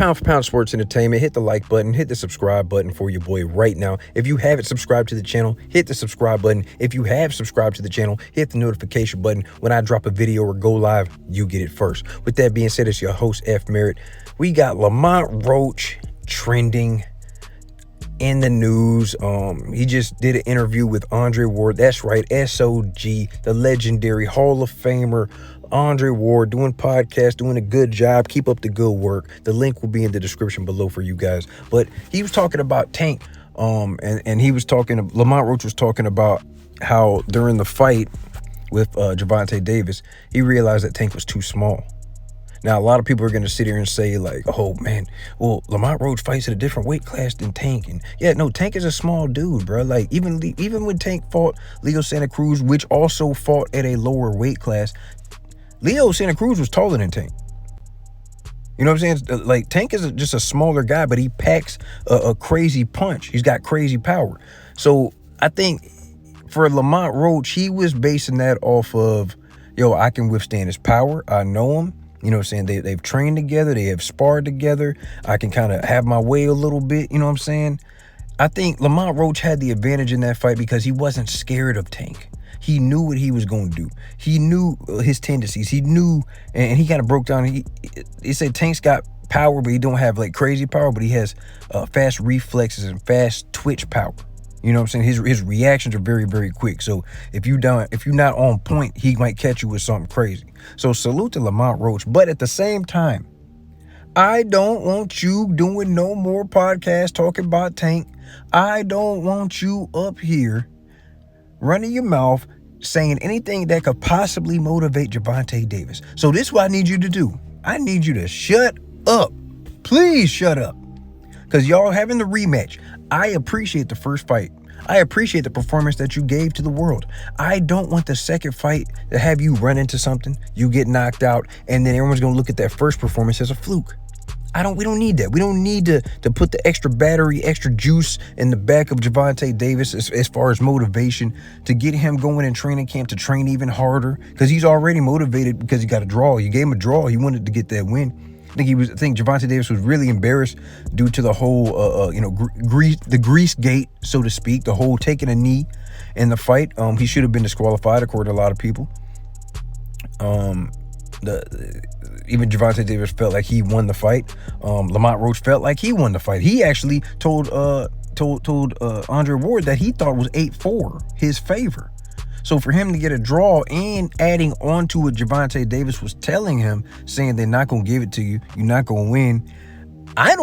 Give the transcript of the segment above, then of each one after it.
Pound for Pound Sports Entertainment. Hit the like button, hit the subscribe button for your boy right now. If you haven't subscribed to the channel, hit the subscribe button. If you have subscribed to the channel, hit the notification button. When I drop a video or go live, you get it first. With that being said, it's your host, F. Merritt. We got Lamont Roach trending in the news. He just did an interview with Andre Ward. That's right, SOG, the legendary Hall of Famer Andre Ward, doing podcasts, doing a good job. Keep up the good work. The link will be in the description below for you guys. But he was talking about Tank, and he was talking, Lamont Roach was talking about how during the fight with Gervonta Davis, he realized that Tank was too small. Now, a lot of people are going to sit here and say, like, oh, man, well, Lamont Roach fights at a different weight class than Tank. And yeah, no, Tank is a small dude, bro. Like, even when Tank fought Leo Santa Cruz, which also fought at a lower weight class, Leo Santa Cruz was taller than Tank. You know what I'm saying? Like, Tank is just a smaller guy, but he packs a crazy punch. He's got crazy power. So I think for Lamont Roach, he was basing that off of, yo, I can withstand his power. I know him. You know what I'm saying? They've trained together. They have sparred together. I can kind of have my way a little bit. You know what I'm saying? I think Lamont Roach had the advantage in that fight because he wasn't scared of Tank. He knew what he was going to do. He knew his tendencies. He knew, and he kind of broke down. He said Tank's got power, but he don't have like crazy power, but he has fast reflexes and fast twitch power. You know what I'm saying? His reactions are very, very quick. So if you're not on point, he might catch you with something crazy. So salute to Lamont Roach. But at the same time, I don't want you doing no more podcasts talking about Tank. I don't want you up here running your mouth saying anything that could possibly motivate Gervonta Davis. So this is what I need you to do. I need you to shut up. Please shut up. Because y'all having the rematch. I appreciate the first fight. I appreciate the performance that you gave to the world. I don't want the second fight to have you run into something, you get knocked out, and then everyone's going to look at that first performance as a fluke. We don't need that. We don't need to put the extra battery, extra juice in the back of Gervonta Davis as far as motivation to get him going in training camp to train even harder, because he's already motivated because he got a draw. You gave him a draw. He wanted to get that win. I think Gervonta Davis was really embarrassed due to the whole, the grease gate, so to speak, the whole taking a knee in the fight. He should have been disqualified, according to a lot of people. Even Gervonta Davis felt like he won the fight. Lamont Roach felt like he won the fight. He actually told Andre Ward that he thought was 8-4 his favor. So for him to get a draw and adding on to what Gervonta Davis was telling him, saying they're not going to give it to you, you're not going to win, I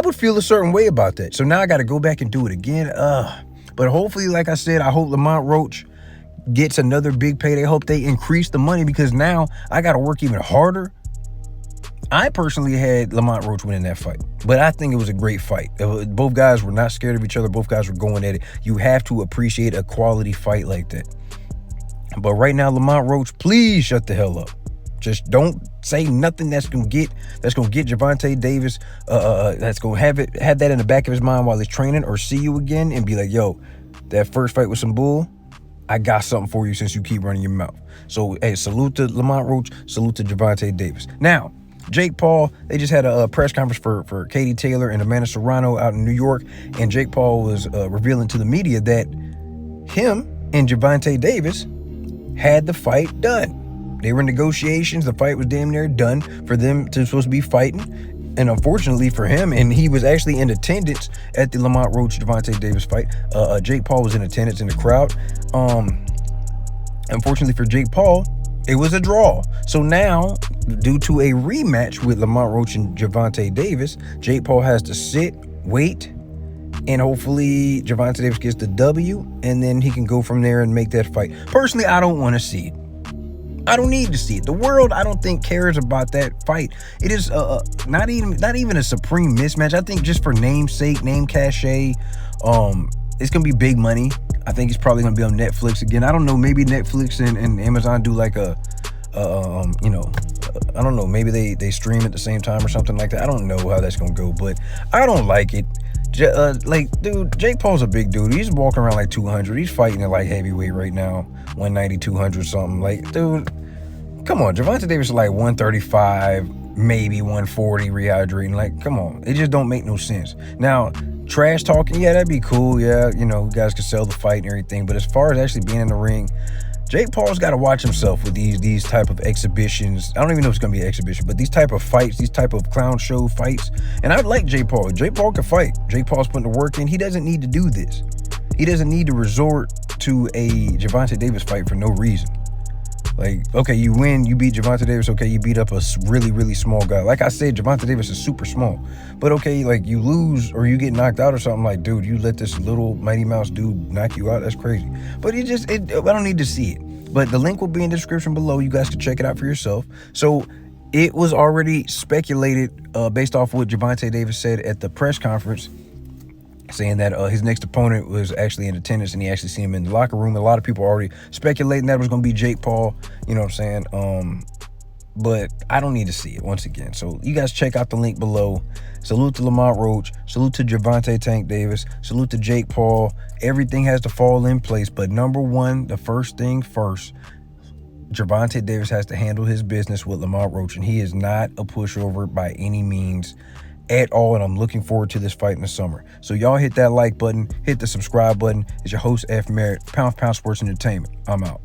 would feel a certain way about that. So now I got to go back and do it again. But hopefully, like I said, I hope Lamont Roach gets another big payday. I hope they increase the money, because now I got to work even harder. I personally had Lamont Roach winning that fight, but I think it was a great fight. Both guys were not scared of each other. Both guys were going at it. You have to appreciate a quality fight like that. But right now, Lamont Roach, please shut the hell up. Just don't say nothing that's gonna get Gervonta Davis. That's gonna have that in the back of his mind while he's training, or see you again and be like, yo, that first fight was some bull. I got something for you since you keep running your mouth. So hey, salute to Lamont Roach, salute to Gervonta Davis. Now, Jake Paul, they just had a press conference for Katie Taylor and Amanda Serrano out in New York, and Jake Paul was revealing to the media that him and Gervonta Davis had the fight done. They were in negotiations. The fight was damn near done for them to supposed to be fighting. And unfortunately for him, and he was actually in attendance at the Lamont Roach Gervonta Davis fight. Jake Paul was in attendance in the crowd. Unfortunately for Jake Paul, it was a draw. So now, due to a rematch with Lamont Roach and Gervonta Davis, Jake Paul has to sit, wait, and hopefully Gervonta Davis gets the W, and then he can go from there and make that fight. Personally, I don't want to see it. I don't need to see it. The world, I don't think, cares about that fight. It is not even a supreme mismatch. I think just for namesake, name cachet, it's gonna be big money. I think it's probably gonna be on Netflix again. I don't know. Maybe Netflix and Amazon do like I don't know. Maybe they stream at the same time or something like that. I don't know how that's gonna go, but I don't like it. Dude, Jake Paul's a big dude. He's walking around like 200. He's fighting at like heavyweight right now, 190, 200 something. Like, dude, come on. Gervonta Davis is like 135. maybe 140 rehydrating. Like, come on, it just don't make no sense. Now, trash talking, yeah, that'd be cool. Yeah, you know, you guys could sell the fight and everything, but as far as actually being in the ring, Jake Paul's got to watch himself with these type of exhibitions. I don't even know if it's gonna be an exhibition, but these type of fights, these type of clown show fights. And I like Jake Paul. Jake Paul can fight. Jake Paul's putting the work in. He doesn't need to do this. He doesn't need to resort to a Gervonta Davis fight for no reason. Like, okay, you win, you beat Gervonta Davis. Okay, you beat up a really, really small guy. Like I said, Gervonta Davis is super small. But okay, like you lose or you get knocked out or something, like, dude, you let this little Mighty Mouse dude knock you out. That's crazy. But I don't need to see it. But the link will be in the description below. You guys can check it out for yourself. So it was already speculated based off what Gervonta Davis said at the press conference, saying that his next opponent was actually in attendance and he actually seen him in the locker room. A lot of people are already speculating that it was going to be Jake Paul, you know what I'm saying? But I don't need to see it once again. So you guys check out the link below. Salute to Lamont Roach. Salute to Gervonta Tank Davis. Salute to Jake Paul. Everything has to fall in place. But number one, the first thing first, Gervonta Davis has to handle his business with Lamont Roach, and he is not a pushover by any means at all, and I'm looking forward to this fight in the summer. So y'all hit that like button, hit the subscribe button. It's your host, F. Merritt, Pound for Pound Sports Entertainment. I'm out.